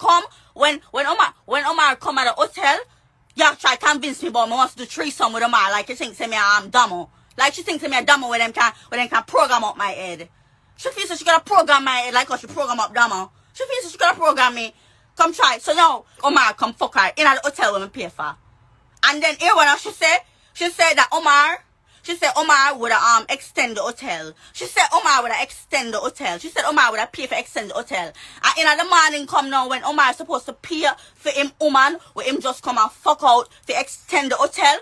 come, when Omar come at the hotel, y'all try to convince me about me wants to do threesome with Omar. Like, you think say me I'm dumb. Like, she thinks me a dumb when them can program up my head. She feels that she gotta program my head like how she program up dumb. She feels that she gotta program me. Come try. So now, Omar come fuck her in at the hotel when me pay for. And then here what she said that Omar would extend the hotel. She said Omar would extend the hotel. She said Omar would pay for extend the hotel. And in the morning come now when Omar is supposed to pay for him woman, where him just come and fuck out to extend the hotel,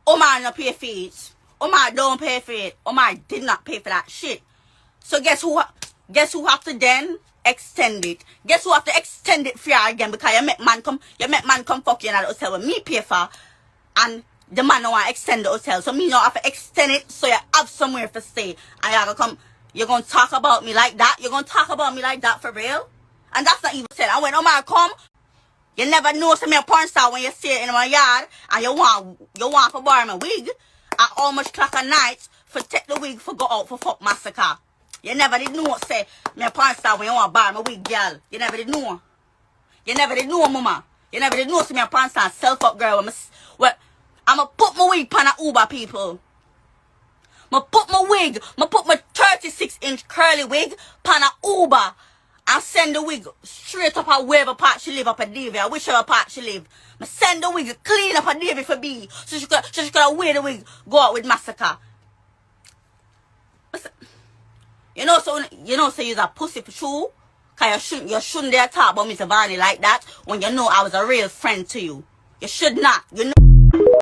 Omar not pay for it. Omar don't pay for it. Omar did not pay for that shit. So guess who have to then extend it? Guess who have to extend it for you again? Because you make man come fuck you in the hotel with me pay for, and the man don't want to extend the hotel. So me not have to extend it so you have somewhere to stay. And you're gonna talk about me like that? You're gonna talk about me like that for real? And that's not even said. And when Omar come, you never know some of porn star when you see it in my yard and you want to borrow my wig at how much clock at night for take the wig for go out for fuck massacre. You never did know say me a porn star when you want to borrow my wig, girl. You never did know. You never did know, mama. You never did know see me a porn star self up girl. I'ma put my wig on a Uber, people. I'ma put my 36-inch curly wig on a Uber and send the wig straight up at wherever part she live up at Davy or whichever part she live. I send the wig clean up at Davy for B so she could wear the wig, go out with massacre. You know, so you're a pussy for sure. Cause you shouldn't dare talk about Mr. Varney like that when you know I was a real friend to you. You should not. You know.